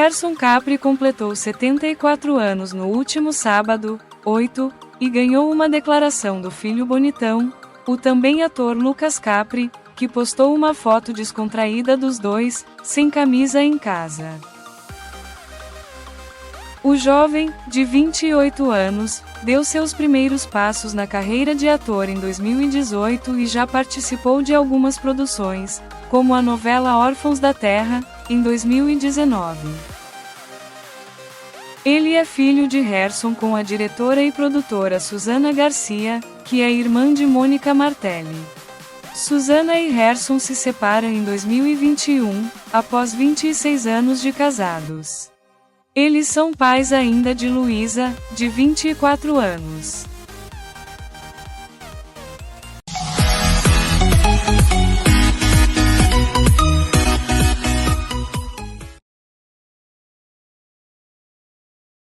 Gerson Capri completou 74 anos no último sábado, 8, e ganhou uma declaração do filho bonitão, o também ator Lucas Capri, que postou uma foto descontraída dos dois, sem camisa em casa. O jovem, de 28 anos, deu seus primeiros passos na carreira de ator em 2018 e já participou de algumas produções, como a novela Órfãos da Terra, em 2019. Ele é filho de Gerson com a diretora e produtora Susana Garcia, que é irmã de Mônica Martelli. Susana e Gerson se separam em 2021, após 26 anos de casados. Eles são pais ainda de Luísa, de 24 anos.